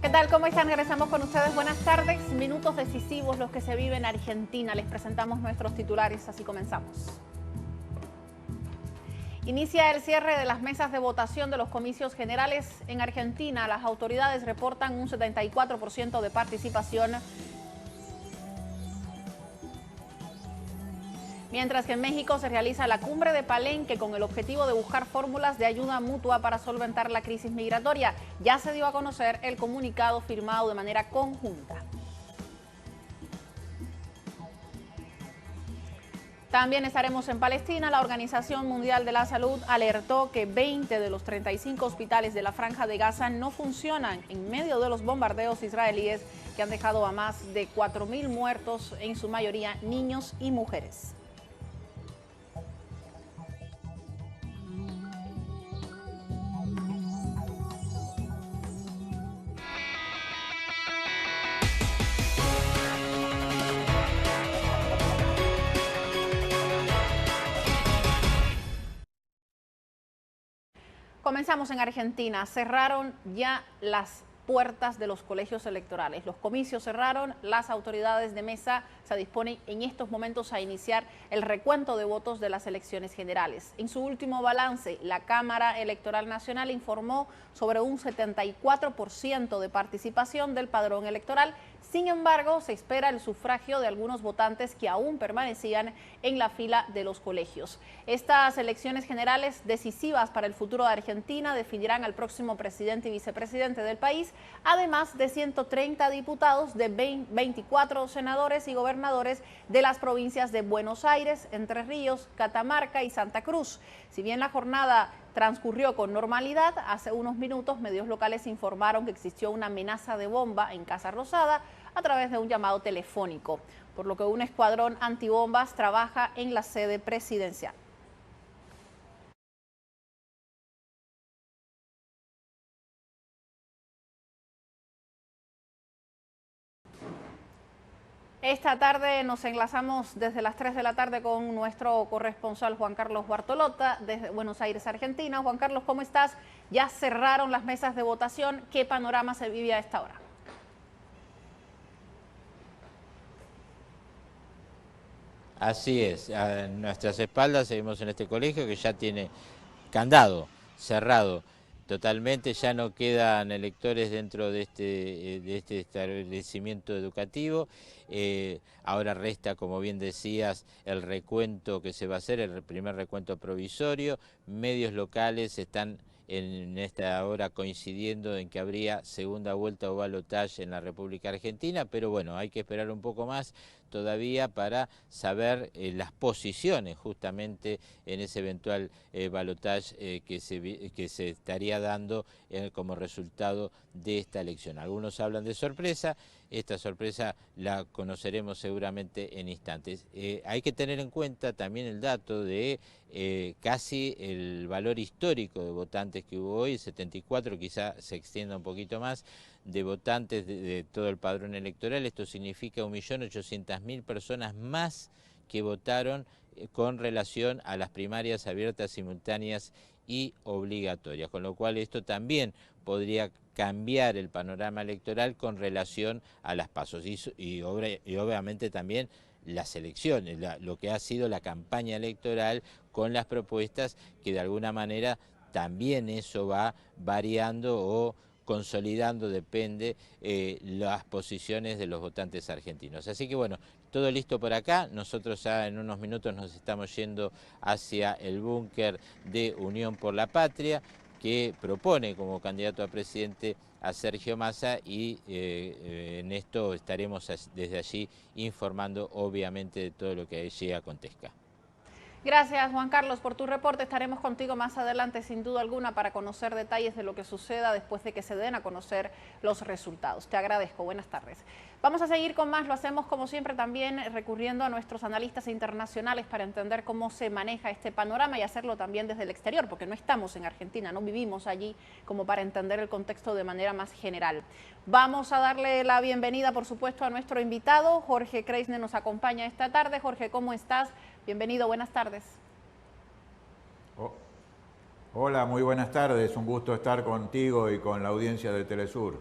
¿Qué tal? ¿Cómo están? Regresamos con ustedes. Buenas tardes. Minutos decisivos los que se viven en Argentina. Les presentamos nuestros titulares, así comenzamos. Inicia el cierre de las mesas de votación de los comicios generales en Argentina. Las autoridades reportan un 74% de participación, mientras que en México se realiza la cumbre de Palenque con el objetivo de buscar fórmulas de ayuda mutua para solventar la crisis migratoria. Ya se dio a conocer el comunicado firmado de manera conjunta. También estaremos en Palestina. La Organización Mundial de la Salud alertó que 20 de los 35 hospitales de la Franja de Gaza no funcionan en medio de los bombardeos israelíes que han dejado a más de 4.000 muertos, en su mayoría niños y mujeres. Comenzamos en Argentina. Cerraron ya las puertas de los colegios electorales. Los comicios cerraron, las autoridades de mesa se disponen en estos momentos a iniciar el recuento de votos de las elecciones generales. En su último balance, la Cámara Electoral Nacional informó sobre un 74% de participación del padrón electoral. Sin embargo, se espera el sufragio de algunos votantes que aún permanecían en la fila de los colegios. Estas elecciones generales, decisivas para el futuro de Argentina, definirán al próximo presidente y vicepresidente del país, además de 130 diputados, de 24 senadores y gobernadores de las provincias de Buenos Aires, Entre Ríos, Catamarca y Santa Cruz. Si bien la jornada transcurrió con normalidad, hace unos minutos medios locales informaron que existió una amenaza de bomba en Casa Rosada a través de un llamado telefónico, por lo que un escuadrón antibombas trabaja en la sede presidencial. Esta tarde nos enlazamos desde las 3 de la tarde con nuestro corresponsal Juan Carlos Bartolota desde Buenos Aires, Argentina. Juan Carlos, ¿cómo estás? Ya cerraron las mesas de votación. ¿Qué panorama se vive a esta hora? Así es, a nuestras espaldas seguimos en este colegio que ya tiene candado, cerrado totalmente, ya no quedan electores dentro de este establecimiento educativo. Ahora resta, como bien decías, el recuento que se va a hacer, el primer recuento provisorio. Medios locales están en esta hora coincidiendo en que habría segunda vuelta o balotaje en la República Argentina, pero bueno, hay que esperar un poco más todavía para saber las posiciones justamente en ese eventual balotaje que se estaría dando como resultado de esta elección. Algunos hablan de sorpresa, esta sorpresa la conoceremos seguramente en instantes. Hay que tener en cuenta también el dato de casi el valor histórico de votantes que hubo hoy, 74, quizá se extienda un poquito más, de votantes de todo el padrón electoral. Esto significa 1.800.000 personas más que votaron con relación a las primarias abiertas, simultáneas y obligatorias, con lo cual esto también podría cambiar el panorama electoral con relación a las PASO y obviamente también las elecciones, lo que ha sido la campaña electoral con las propuestas, que de alguna manera también eso va variando o consolidando, depende, las posiciones de los votantes argentinos. Así que bueno, todo listo por acá. Nosotros ya en unos minutos nos estamos yendo hacia el búnker de Unión por la Patria, que propone como candidato a presidente a Sergio Massa, y en esto estaremos desde allí informando obviamente de todo lo que allí acontezca. Gracias, Juan Carlos, por tu reporte. Estaremos contigo más adelante, sin duda alguna, para conocer detalles de lo que suceda después de que se den a conocer los resultados. Te agradezco. Buenas tardes. Vamos a seguir con más. Lo hacemos, como siempre, también recurriendo a nuestros analistas internacionales para entender cómo se maneja este panorama y hacerlo también desde el exterior, porque no estamos en Argentina, no vivimos allí, como para entender el contexto de manera más general. Vamos a darle la bienvenida, por supuesto, a nuestro invitado. Jorge Kreisner nos acompaña esta tarde. Jorge, ¿cómo estás? Bienvenido, buenas tardes. Hola, muy buenas tardes. Un gusto estar contigo y con la audiencia de Telesur.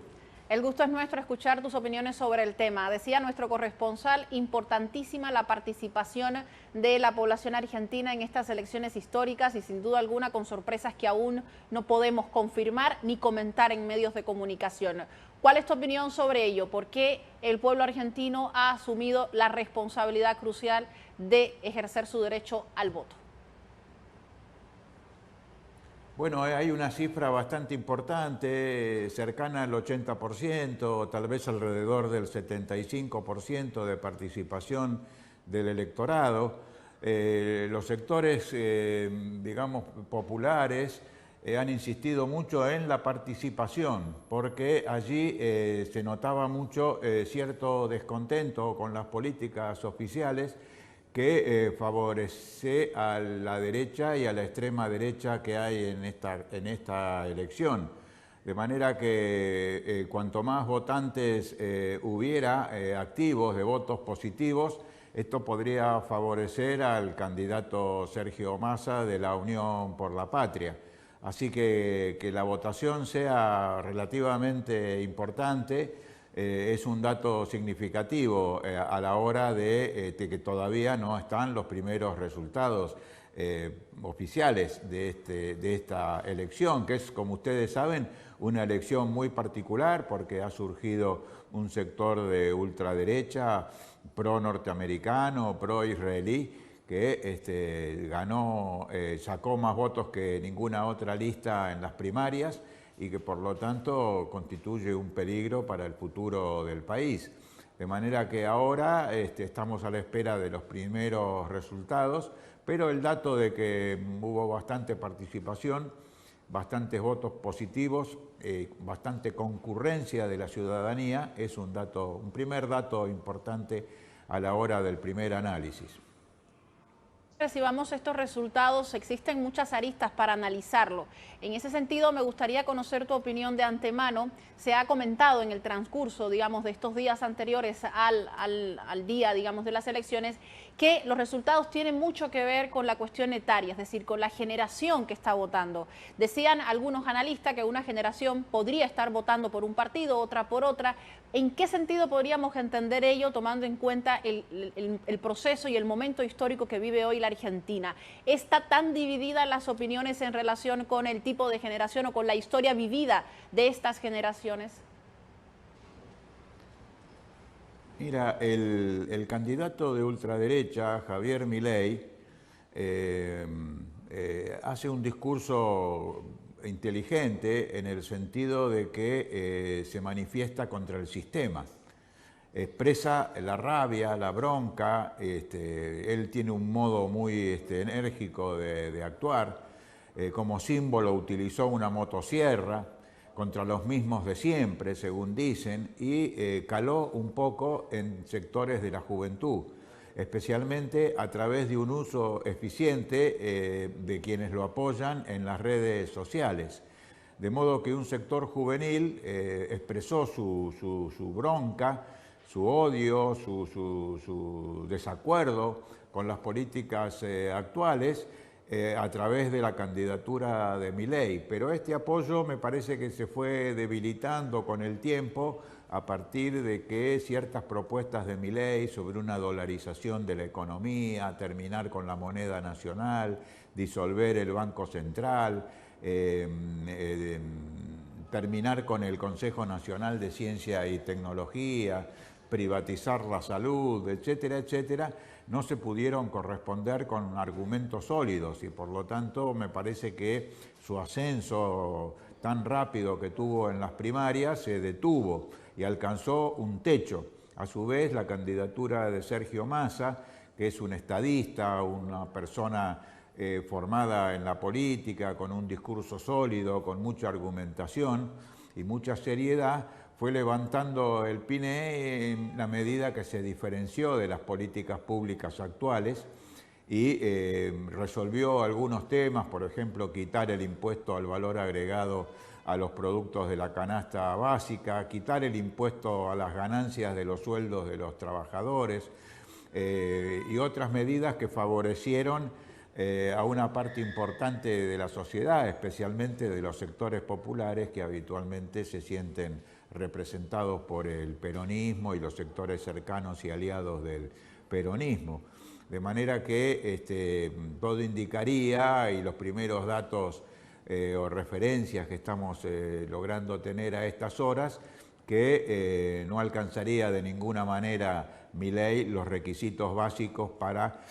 El gusto es nuestro escuchar tus opiniones sobre el tema. Decía nuestro corresponsal, importantísima la participación de la población argentina en estas elecciones históricas y sin duda alguna con sorpresas que aún no podemos confirmar ni comentar en medios de comunicación. ¿Cuál es tu opinión sobre ello? ¿Por qué el pueblo argentino ha asumido la responsabilidad crucial de ejercer su derecho al voto? Bueno, hay una cifra bastante importante, cercana al 80%, tal vez alrededor del 75% de participación del electorado. Los sectores, digamos, populares han insistido mucho en la participación, porque allí se notaba mucho cierto descontento con las políticas oficiales que favorece a la derecha y a la extrema derecha que hay en esta elección. De manera que cuanto más votantes hubiera activos de votos positivos, esto podría favorecer al candidato Sergio Massa de la Unión por la Patria. Así que la votación sea relativamente importante es un dato significativo a la hora de que todavía no están los primeros resultados oficiales de esta elección, que es, como ustedes saben, una elección muy particular porque ha surgido un sector de ultraderecha pro-norteamericano, pro-israelí, que sacó más votos que ninguna otra lista en las primarias y que por lo tanto constituye un peligro para el futuro del país. De manera que ahora estamos a la espera de los primeros resultados, pero el dato de que hubo bastante participación, bastantes votos positivos, bastante concurrencia de la ciudadanía, es un primer dato importante a la hora del primer análisis. Recibamos estos resultados, existen muchas aristas para analizarlo. En ese sentido, me gustaría conocer tu opinión de antemano. Se ha comentado en el transcurso, digamos, de estos días anteriores al día, digamos, de las elecciones, que los resultados tienen mucho que ver con la cuestión etaria, es decir, con la generación que está votando. Decían algunos analistas que una generación podría estar votando por un partido, otra por otra. ¿En qué sentido podríamos entender ello tomando en cuenta el proceso y el momento histórico que vive hoy la Argentina? ¿Está tan dividida las opiniones en relación con el tipo de generación o con la historia vivida de estas generaciones? Mira, el candidato de ultraderecha, Javier Milei, hace un discurso inteligente en el sentido de que se manifiesta contra el sistema. Expresa la rabia, la bronca, él tiene un modo muy enérgico de actuar. Como símbolo utilizó una motosierra contra los mismos de siempre, según dicen, y caló un poco en sectores de la juventud, especialmente a través de un uso eficiente de quienes lo apoyan en las redes sociales. De modo que un sector juvenil expresó su bronca, su odio, su desacuerdo con las políticas actuales a través de la candidatura de Milei. Pero este apoyo me parece que se fue debilitando con el tiempo a partir de que ciertas propuestas de Milei sobre una dolarización de la economía, terminar con la moneda nacional, disolver el Banco Central, terminar con el Consejo Nacional de Ciencia y Tecnología, privatizar la salud, etcétera, etcétera, no se pudieron corresponder con argumentos sólidos y por lo tanto me parece que su ascenso tan rápido que tuvo en las primarias se detuvo y alcanzó un techo. A su vez, la candidatura de Sergio Massa, que es un estadista, una persona formada en la política, con un discurso sólido, con mucha argumentación y mucha seriedad, fue levantando el pine en la medida que se diferenció de las políticas públicas actuales y resolvió algunos temas, por ejemplo, quitar el impuesto al valor agregado a los productos de la canasta básica, quitar el impuesto a las ganancias de los sueldos de los trabajadores y otras medidas que favorecieron a una parte importante de la sociedad, especialmente de los sectores populares que habitualmente se sienten representados por el peronismo y los sectores cercanos y aliados del peronismo. De manera que todo indicaría, y los primeros datos o referencias que estamos logrando tener a estas horas, que no alcanzaría de ninguna manera Milei los requisitos básicos para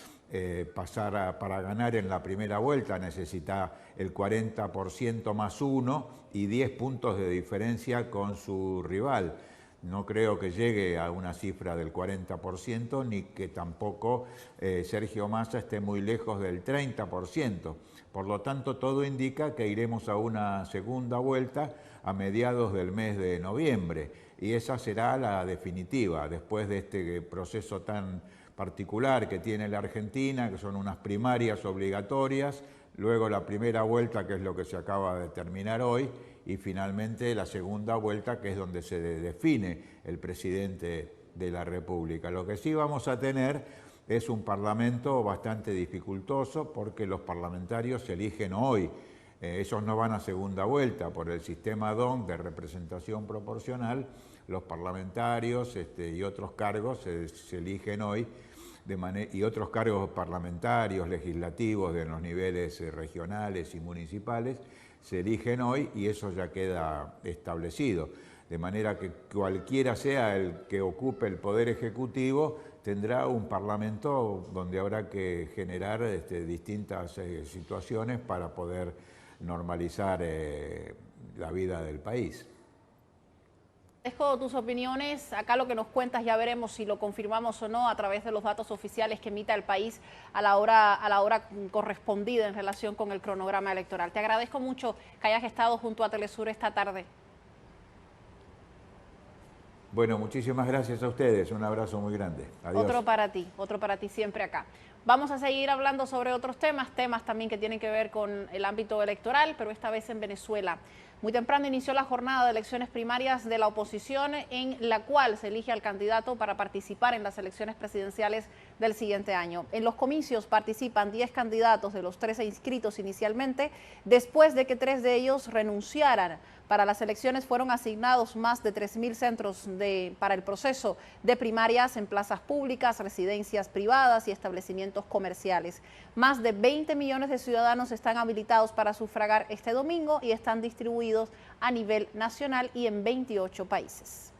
para ganar en la primera vuelta. Necesita el 40% más 1 y 10 puntos de diferencia con su rival. No creo que llegue a una cifra del 40%, ni que tampoco Sergio Massa esté muy lejos del 30%. Por lo tanto, todo indica que iremos a una segunda vuelta a mediados del mes de noviembre. Y esa será la definitiva, después de este proceso tan particular que tiene la Argentina, que son unas primarias obligatorias, luego la primera vuelta, que es lo que se acaba de terminar hoy, y finalmente la segunda vuelta, que es donde se define el presidente de la República. Lo que sí vamos a tener es un parlamento bastante dificultoso, porque los parlamentarios se eligen hoy. Ellos no van a segunda vuelta por el sistema DON de representación proporcional. Los parlamentarios y otros cargos se eligen hoy, y otros cargos parlamentarios, legislativos de los niveles regionales y municipales, se eligen hoy y eso ya queda establecido. De manera que cualquiera sea el que ocupe el Poder Ejecutivo, tendrá un Parlamento donde habrá que generar distintas situaciones para poder normalizar la vida del país. Agradezco tus opiniones. Acá lo que nos cuentas ya veremos si lo confirmamos o no a través de los datos oficiales que emita el país a la hora correspondida en relación con el cronograma electoral. Te agradezco mucho que hayas estado junto a Telesur esta tarde. Bueno, muchísimas gracias a ustedes. Un abrazo muy grande. Adiós. Otro para ti siempre acá. Vamos a seguir hablando sobre otros temas también que tienen que ver con el ámbito electoral, pero esta vez en Venezuela. Muy temprano inició la jornada de elecciones primarias de la oposición, en la cual se elige al candidato para participar en las elecciones presidenciales del siguiente año. En los comicios participan 10 candidatos de los 13 inscritos inicialmente, después de que 3 de ellos renunciaran. Para las elecciones fueron asignados más de 3.000 centros para el proceso de primarias en plazas públicas, residencias privadas y establecimientos comerciales. Más de 20 millones de ciudadanos están habilitados para sufragar este domingo y están distribuidos a nivel nacional y en 28 países.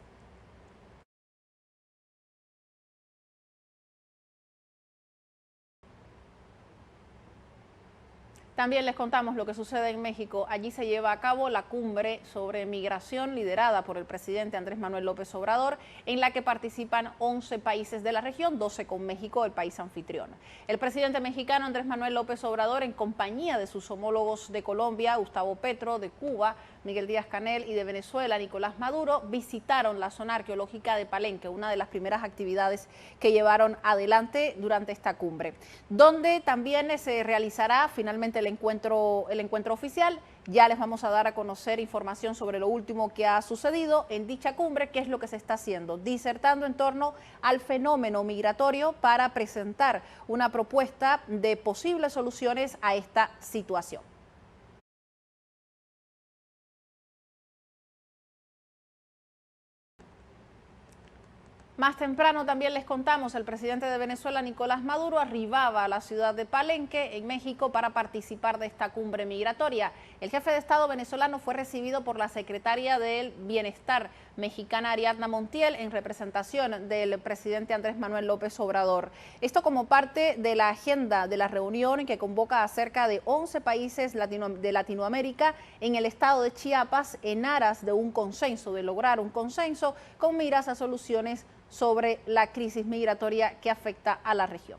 También les contamos lo que sucede en México. Allí se lleva a cabo la cumbre sobre migración liderada por el presidente Andrés Manuel López Obrador, en la que participan 11 países de la región, 12 con México, el país anfitrión. El presidente mexicano Andrés Manuel López Obrador, en compañía de sus homólogos de Colombia, Gustavo Petro, de Cuba, Miguel Díaz-Canel, y de Venezuela, Nicolás Maduro, visitaron la zona arqueológica de Palenque, una de las primeras actividades que llevaron adelante durante esta cumbre, donde también se realizará finalmente el encuentro oficial. Ya les vamos a dar a conocer información sobre lo último que ha sucedido en dicha cumbre, qué es lo que se está haciendo, disertando en torno al fenómeno migratorio para presentar una propuesta de posibles soluciones a esta situación. Más temprano también les contamos, el presidente de Venezuela, Nicolás Maduro, arribaba a la ciudad de Palenque, en México, para participar de esta cumbre migratoria. El jefe de Estado venezolano fue recibido por la secretaria del Bienestar mexicana, Ariadna Montiel, en representación del presidente Andrés Manuel López Obrador. Esto como parte de la agenda de la reunión que convoca a cerca de 11 países de Latinoamérica en el estado de Chiapas, en aras de un consenso, de lograr un consenso con miras a soluciones sobre la crisis migratoria que afecta a la región.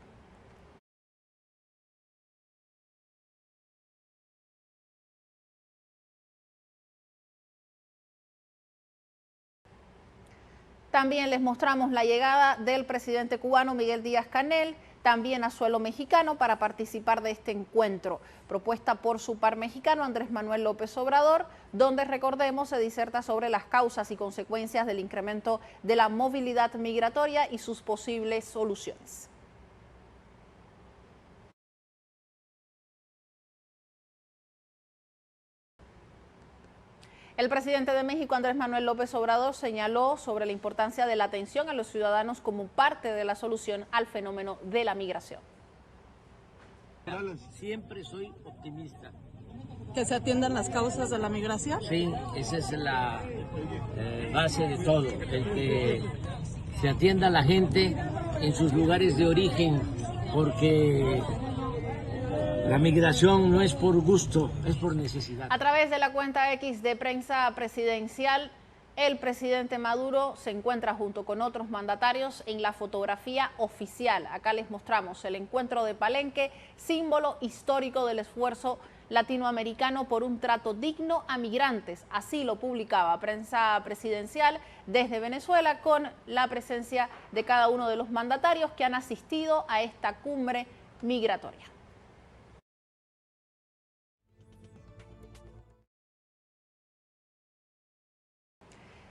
También les mostramos la llegada del presidente cubano Miguel Díaz-Canel, también a suelo mexicano, para participar de este encuentro, propuesta por su par mexicano Andrés Manuel López Obrador, donde, recordemos, se diserta sobre las causas y consecuencias del incremento de la movilidad migratoria y sus posibles soluciones. El presidente de México, Andrés Manuel López Obrador, señaló sobre la importancia de la atención a los ciudadanos como parte de la solución al fenómeno de la migración. Siempre soy optimista. ¿Que se atiendan las causas de la migración? Sí, esa es la base de todo, el que se atienda a la gente en sus lugares de origen, porque la migración no es por gusto, es por necesidad. A través de la cuenta X de prensa presidencial, el presidente Maduro se encuentra junto con otros mandatarios en la fotografía oficial. Acá les mostramos el encuentro de Palenque, símbolo histórico del esfuerzo latinoamericano por un trato digno a migrantes. Así lo publicaba prensa presidencial desde Venezuela, con la presencia de cada uno de los mandatarios que han asistido a esta cumbre migratoria.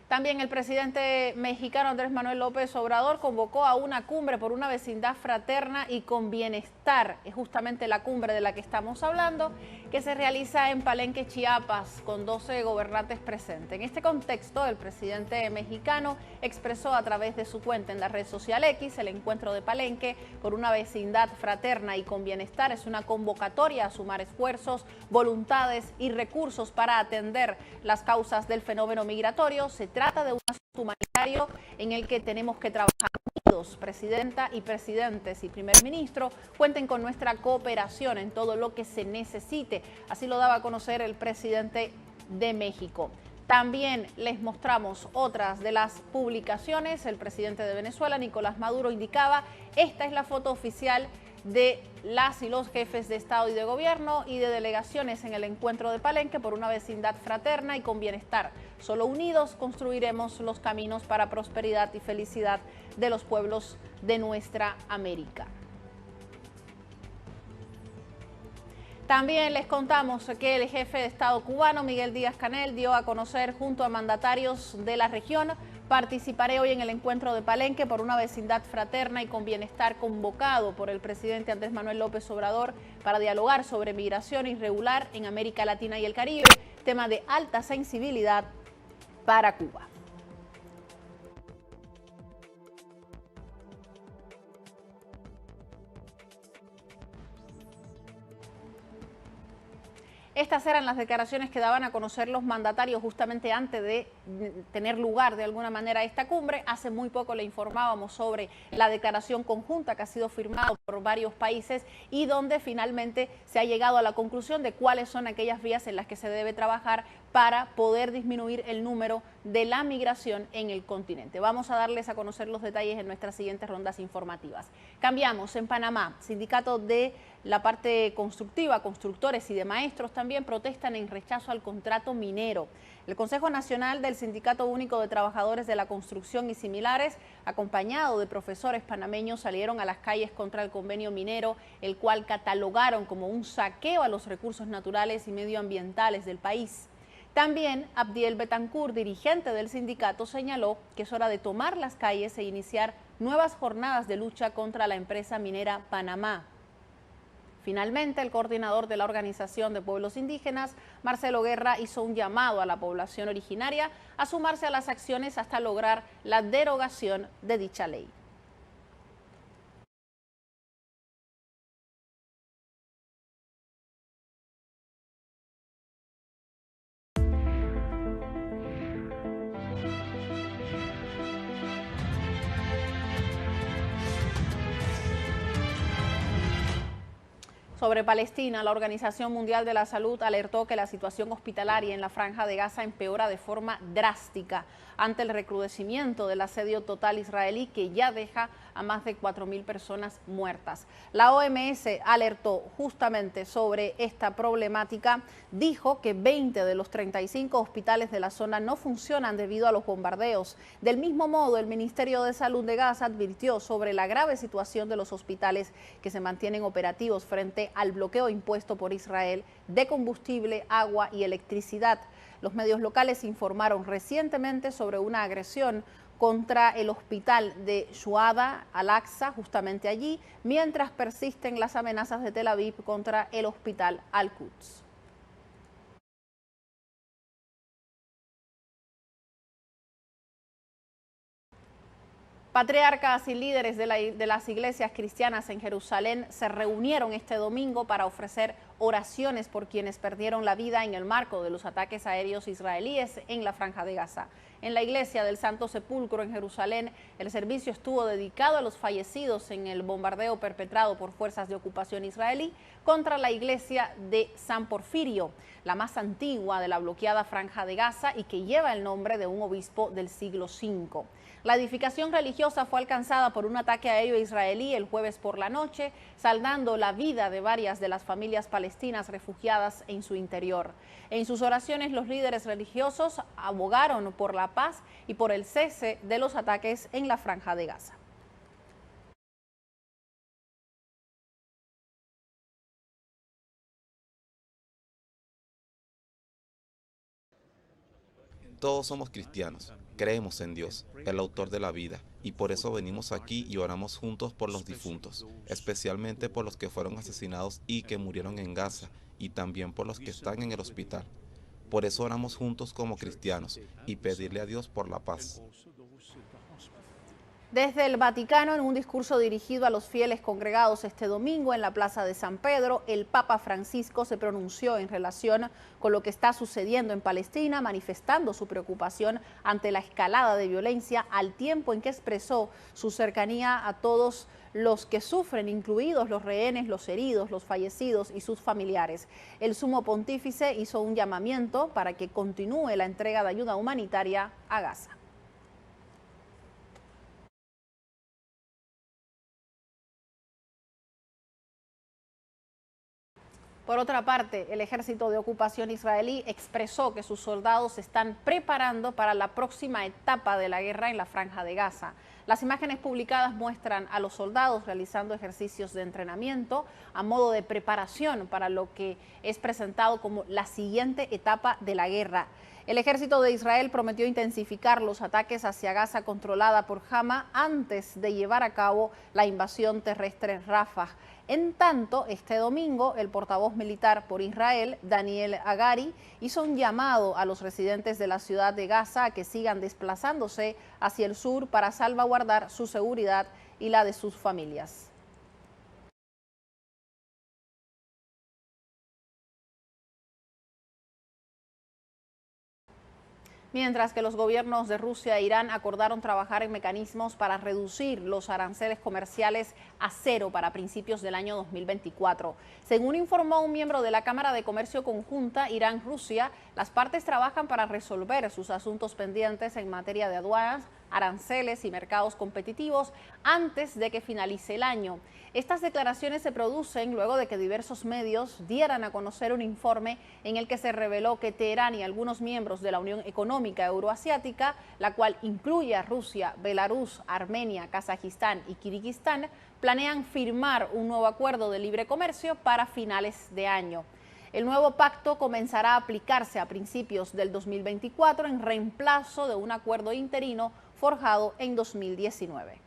También el presidente mexicano Andrés Manuel López Obrador convocó a una cumbre por una vecindad fraterna y con bienestar. Es justamente la cumbre de la que estamos hablando, que se realiza en Palenque, Chiapas, con 12 gobernantes presentes. En este contexto, el presidente mexicano expresó a través de su cuenta en la red social X: el encuentro de Palenque por una vecindad fraterna y con bienestar es una convocatoria a sumar esfuerzos, voluntades y recursos para atender las causas del fenómeno migratorio. Se trata de un asunto humanitario en el que tenemos que trabajar unidos. Presidenta y presidentes y primer ministro cuenten con nuestra cooperación en todo lo que se necesite. Así lo daba a conocer el presidente de México. También les mostramos otras de las publicaciones. El presidente de Venezuela, Nicolás Maduro, indicaba: esta es la foto oficial de las y los jefes de Estado y de Gobierno y de delegaciones en el encuentro de Palenque por una vecindad fraterna y con bienestar. Solo unidos construiremos los caminos para prosperidad y felicidad de los pueblos de nuestra América. También les contamos que el jefe de Estado cubano, Miguel Díaz-Canel, dio a conocer junto a mandatarios de la región: participaré hoy en el encuentro de Palenque por una vecindad fraterna y con bienestar, convocado por el presidente Andrés Manuel López Obrador para dialogar sobre migración irregular en América Latina y el Caribe, tema de alta sensibilidad para Cuba. Estas eran las declaraciones que daban a conocer los mandatarios justamente antes de tener lugar de alguna manera esta cumbre. Hace muy poco le informábamos sobre la declaración conjunta que ha sido firmada por varios países y donde finalmente se ha llegado a la conclusión de cuáles son aquellas vías en las que se debe trabajar para poder disminuir el número de la migración en el continente. Vamos a darles a conocer los detalles en nuestras siguientes rondas informativas. Cambiamos. En Panamá, sindicato de la parte constructiva, constructores y de maestros también protestan en rechazo al contrato minero. El Consejo Nacional del Sindicato Único de Trabajadores de la Construcción y similares, acompañado de profesores panameños, salieron a las calles contra el convenio minero, el cual catalogaron como un saqueo a los recursos naturales y medioambientales del país. También Abdiel Betancourt, dirigente del sindicato, señaló que es hora de tomar las calles e iniciar nuevas jornadas de lucha contra la empresa minera Panamá. Finalmente, el coordinador de la Organización de Pueblos Indígenas, Marcelo Guerra, hizo un llamado a la población originaria a sumarse a las acciones hasta lograr la derogación de dicha ley. Sobre Palestina, la Organización Mundial de la Salud alertó que la situación hospitalaria en la Franja de Gaza empeora de forma drástica ante el recrudecimiento del asedio total israelí, que ya deja a más de 4.000 personas muertas. La OMS alertó justamente sobre esta problemática. Dijo que 20 de los 35 hospitales de la zona no funcionan debido a los bombardeos. Del mismo modo, el Ministerio de Salud de Gaza advirtió sobre la grave situación de los hospitales que se mantienen operativos frente al bloqueo impuesto por Israel de combustible, agua y electricidad. Los medios locales informaron recientemente sobre una agresión contra el hospital de Shuhada Al-Aqsa, justamente allí, mientras persisten las amenazas de Tel Aviv contra el hospital Al-Quds. Patriarcas y líderes de las iglesias cristianas en Jerusalén se reunieron este domingo para ofrecer oraciones por quienes perdieron la vida en el marco de los ataques aéreos israelíes en la Franja de Gaza. En la iglesia del Santo Sepulcro en Jerusalén, el servicio estuvo dedicado a los fallecidos en el bombardeo perpetrado por fuerzas de ocupación israelí contra la iglesia de San Porfirio, la más antigua de la bloqueada Franja de Gaza y que lleva el nombre de un obispo del siglo V. La edificación religiosa fue alcanzada por un ataque aéreo israelí el jueves por la noche, saldando la vida de varias de las familias palestinas refugiadas en su interior. En sus oraciones, los líderes religiosos abogaron por la paz y por el cese de los ataques en la Franja de Gaza. Todos somos cristianos, creemos en Dios, el autor de la vida, y por eso venimos aquí y oramos juntos por los difuntos, especialmente por los que fueron asesinados y que murieron en Gaza, y también por los que están en el hospital. Por eso oramos juntos como cristianos y pedirle a Dios por la paz. Desde el Vaticano, en un discurso dirigido a los fieles congregados este domingo en la Plaza de San Pedro, el Papa Francisco se pronunció en relación con lo que está sucediendo en Palestina, manifestando su preocupación ante la escalada de violencia, al tiempo en que expresó su cercanía a todos los que sufren, incluidos los rehenes, los heridos, los fallecidos y sus familiares. El sumo pontífice hizo un llamamiento para que continúe la entrega de ayuda humanitaria a Gaza. Por otra parte, el ejército de ocupación israelí expresó que sus soldados se están preparando para la próxima etapa de la guerra en la Franja de Gaza. Las imágenes publicadas muestran a los soldados realizando ejercicios de entrenamiento a modo de preparación para lo que es presentado como la siguiente etapa de la guerra. El ejército de Israel prometió intensificar los ataques hacia Gaza controlada por Hamas antes de llevar a cabo la invasión terrestre Rafah. En tanto, este domingo, el portavoz militar por Israel, Daniel Hagari, hizo un llamado a los residentes de la ciudad de Gaza a que sigan desplazándose hacia el sur para salvaguardar su seguridad y la de sus familias. Mientras que los gobiernos de Rusia e Irán acordaron trabajar en mecanismos para reducir los aranceles comerciales a cero para principios del año 2024. Según informó un miembro de la Cámara de Comercio Conjunta Irán-Rusia, las partes trabajan para resolver sus asuntos pendientes en materia de aduanas, aranceles y mercados competitivos antes de que finalice el año. Estas declaraciones se producen luego de que diversos medios dieran a conocer un informe en el que se reveló que Teherán y algunos miembros de la Unión Económica Euroasiática, la cual incluye a Rusia, Belarus, Armenia, Kazajistán y Kirguistán, planean firmar un nuevo acuerdo de libre comercio para finales de año. El nuevo pacto comenzará a aplicarse a principios del 2024 en reemplazo de un acuerdo interino forjado en 2019.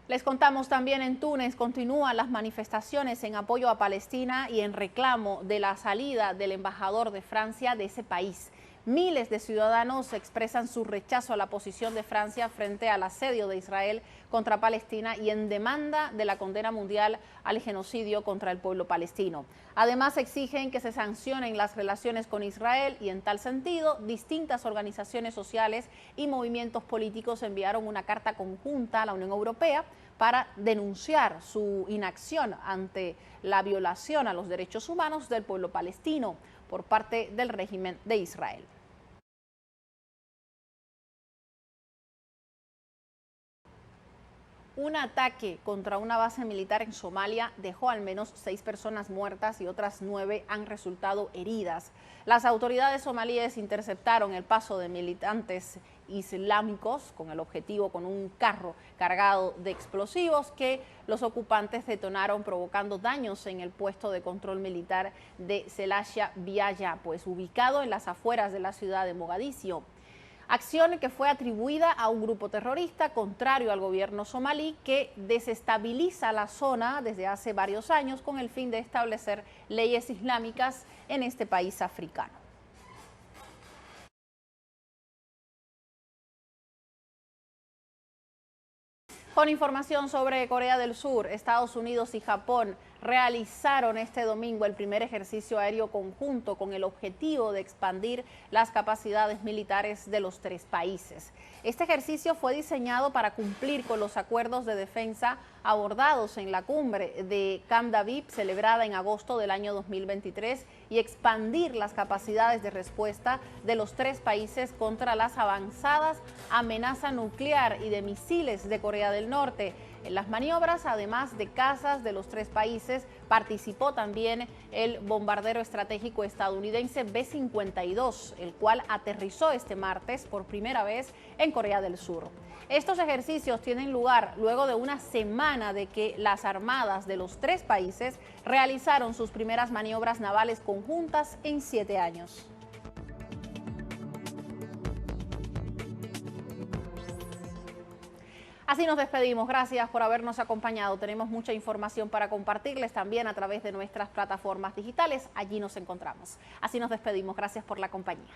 Les contamos también en Túnez continúan las manifestaciones en apoyo a Palestina y en reclamo de la salida del embajador de Francia de ese país. Miles de ciudadanos expresan su rechazo a la posición de Francia frente al asedio de Israel contra Palestina y en demanda de la condena mundial al genocidio contra el pueblo palestino. Además, exigen que se sancionen las relaciones con Israel y en tal sentido, distintas organizaciones sociales y movimientos políticos enviaron una carta conjunta a la Unión Europea para denunciar su inacción ante la violación a los derechos humanos del pueblo palestino por parte del régimen de Israel. Un ataque contra una base militar en Somalia dejó al menos 6 personas muertas y otras 9 han resultado heridas. Las autoridades somalíes interceptaron el paso de militantes islámicos con el objetivo con un carro cargado de explosivos que los ocupantes detonaron provocando daños en el puesto de control militar de Selashia Biaya, pues ubicado en las afueras de la ciudad de Mogadiscio. acción que fue atribuida a un grupo terrorista contrario al gobierno somalí que desestabiliza la zona desde hace varios años con el fin de establecer leyes islámicas en este país africano. Con información sobre Corea del Sur, Estados Unidos y Japón realizaron este domingo el primer ejercicio aéreo conjunto con el objetivo de expandir las capacidades militares de los tres países. Este ejercicio fue diseñado para cumplir con los acuerdos de defensa abordados en la cumbre de Camp David celebrada en agosto del año 2023 y expandir las capacidades de respuesta de los tres países contra las avanzadas amenazas nuclear y de misiles de Corea del Norte. En las maniobras, además de cazas de los tres países, participó también el bombardero estratégico estadounidense B-52, el cual aterrizó este martes por primera vez en Corea del Sur. Estos ejercicios tienen lugar luego de una semana de que las armadas de los tres países realizaron sus primeras maniobras navales conjuntas en 7 años. Así nos despedimos. Gracias por habernos acompañado. Tenemos mucha información para compartirles también a través de nuestras plataformas digitales. Allí nos encontramos. Así nos despedimos. Gracias por la compañía.